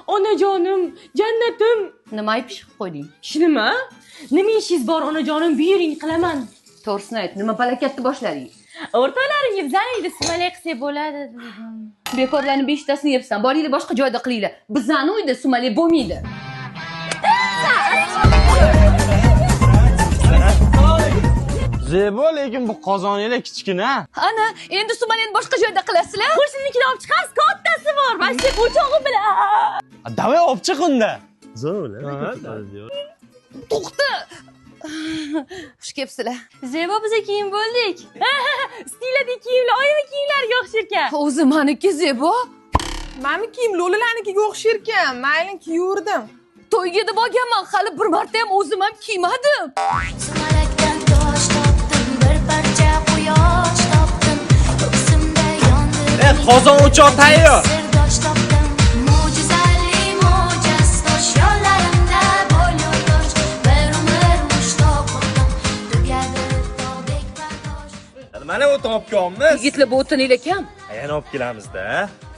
Onajonim, jannatim. Nima ayb pishib qo'yding? Shunimi? Nima ishingiz bor onajonim? Buyuring, qilaman. To'g'risini ayt, nima palakatni boshlading? O'rtoqlaringiz zaningda sumalak qilsa bo'ladi dedim. Bekorlarni 5tasini yebsan, boringlar boshqa joyda qilinglar. Bizning uyda sumalak bo'lmaydi. Zebo, lekin bu qozoninglar kichkina. Ana, endi sumalakni boshqa joyda qilasizlar. Qo'shninikini olib chiqamiz, kattasi bor. Mana shu o'chog'i bilan. Davay olib chiq unda. To'xta. Xush kelibsizlar. Zebo biza kiyim bo'ldik. Stilada kiyimlar, oyimi kiyimlariga o'xshar ekan. O'zi meniki Zebo. Mani kiyim lo'lilarnikiga o'xshar ekan. Mayli kiyurdim. To'yga deb olganman, hali bir marta ham o'zim ham kiymadim. Sumalakdan tosh topdim, bir parcha quyosh topdim, ko'ksimda yondi. Qozon o'choq tayyor. Sirdosh topdim, mo'jizali mo'jiz tosh yo'llarimda bo'lyo'rdosh, bir umr mushtoq qildim, tugadi tog'dek bardosh. Mana o'tib olib kelamiz. Yigitlar bu o'tininglar kam. Yana olib kelamiz-da.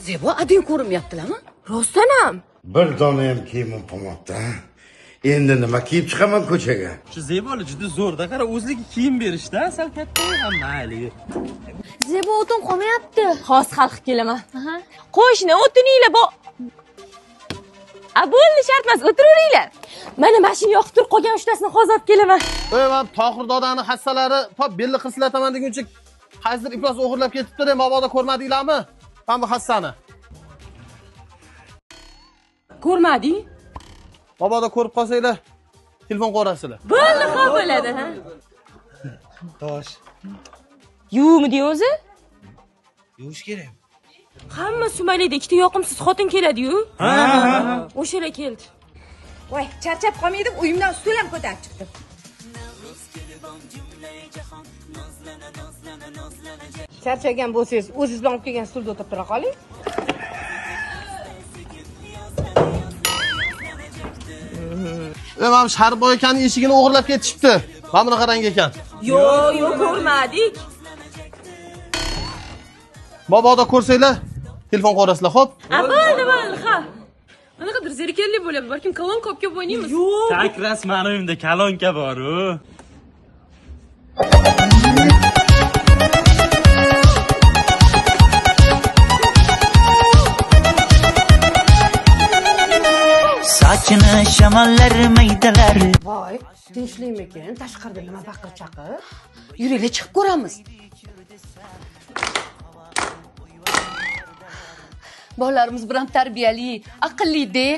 Zebo, ading ko'rinmayaptilarmi? Rostdan ham. Bir dona ham kiyimim qolmabdi. Endi nima kiyib chiqaman ko'chaga? Shu Zeboli juda zo'rda, qara o'zligi kiyim berishda, sal katta ham mayli. Zebo o'tin qolmayapti. Xos xalq kelaman. Qo'shni o'tininglar bor. Bo'ldi, shart emas, o'tiravringlar. Mana mashina yoqib turib qolgan 3tasini hozir olib kelaman. Ey, men Tohir dodani hassalari top belli qislataman deguncha qaysidir iflos o'g'irlab ketibdi-da, mabodo ko'rmadinglarmi? Men bu hassani. Ko'rmading? Mabodo ko'rib qolsanglar, telefon qo'rasizlar. Bo'ldi, xo'p bo'ladi, ha. Tosh. Yuvmidi o'zi? Yuvish kerak. Hamma sumalakda ikkita yoqimsiz xotin keladi-yu. O'shalar keldi. Voy, charchab qolmaydim, uyimdan stul ham ko'tarib chiqdim. Charchagan bo'lsangiz, o'zingiz bilan olib kelgan stulda o'tirib tura qoling. Men Sharboy akaning eshigini o'g'irlab ketishibdi. Mana bunaqa rang ekan. Yo'q, ko'rmadik. Mabodo ko'rsanglar, telefon qo'rasizlar, xo'p? Bo'ldi, ha. Qanaqadir zerikarli bo'ladi. Balkim kolonka olib kelib o'ynaymiz. Yo'q. Tak rasmani uyimda kalonka bor-ku. Sochini shamollar maydalar. Voy, tinchlikmikin? Tashqarida nima baqir-chaqir? Yuringlar chiqib ko'ramiz. Bolalarimiz bilan tarbiyali, aqlli-da.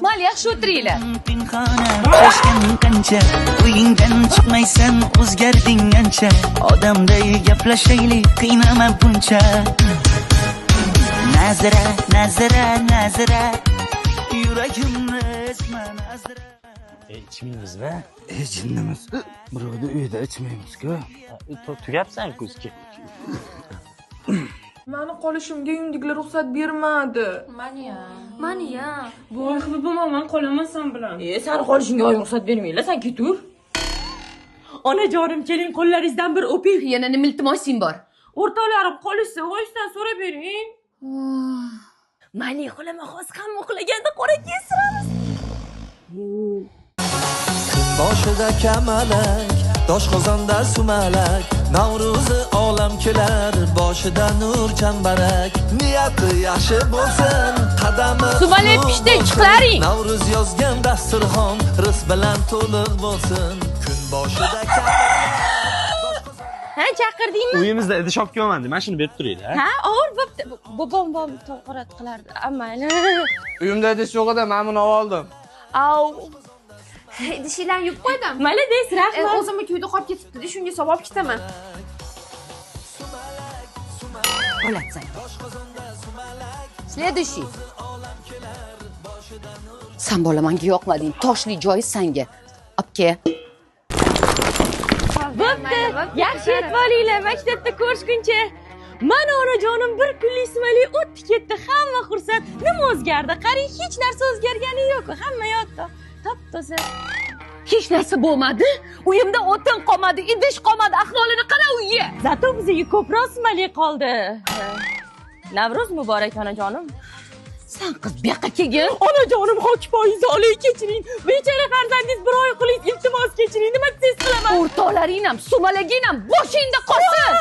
Mayli, yaxshi o'tiringlar. Pinxona shoshgan qancha, uyingdan chiqmaysan, o'zgarding ancha. Odamday gaplashaylik, qiynama buncha. Nazira, nazira, nazira. Yuragimni esman azra. Ichmaymizmi? Jinnimiz. Birovni uyida ichmaymiz-ku. Tugabsan-ku. Mani qolishimga uyimdagilar ruxsat bermadi. Mani-ya. Voy, xibimman, men qolaman sen bilan. Sen qolishingga oyim ruxsat bermaylar, sen ketur. Onajonim, keling, qo'llaringizdan bir o'ping. Yana nima iltimosing bor? O'rtoqlarim qolishsa, voyisdan so'rab bering. Mani xolama xos hamma uxlaganda qora kesiramiz. Boshida kamalak, doshqozonda sumalak, Navro'zi olam kelar, boshida nur chambarak. Niyati yaxshi bo'lsin, qadami Sumalak pishdi, chiqlaring. Navro'z yozgan dasturxon, rizq bilan to'liq bo'lsin. Kun boshida kamalak. Ha, chaqirdingmi? Uyimizda idish olib kelmadim. Mana shuni berib turinglar. Ha, og'ir bo'pti. Bobom to'g'rat qilardi. Mayli. Uyimda idish yo'q edi, men buni oldim. Au. Idishinglarni yuvib qo'ydim. Malades, rahmat. O'zimni kuyda qolib ketibdi, shunga savol kitaman. Olatsan. Следующий. Sen bola menga yoqmading. Toshli joyi senga. Obke. Bo'pti. Yaxshi yetib olinglar, maktabda ko'rishguncha. Mana onajonim bir kunlik sumalak o'tdi ketdi. Hamma xursand. Nima o'zgardi? Qarang, hech narsa o'zgargani yo'q. Hamma yotdi. Top-toza. Hech narsa bo'lmadi. Uyimda o'tin qolmadi, idish qolmadi. Ahvolini qara uyi. Zato bizga ko'proq sumalak qoldi. Navro'z muborak onajonim. San qiz bu yoqqa kelgin. Onajonim hokipoyizni olay kechiring. Bechora farzandingiz bir oy qiling, iltimos kechiring. Nima desiz qilaman? O'rtoqlaring ham, sumalaging ham boshingda qolsin.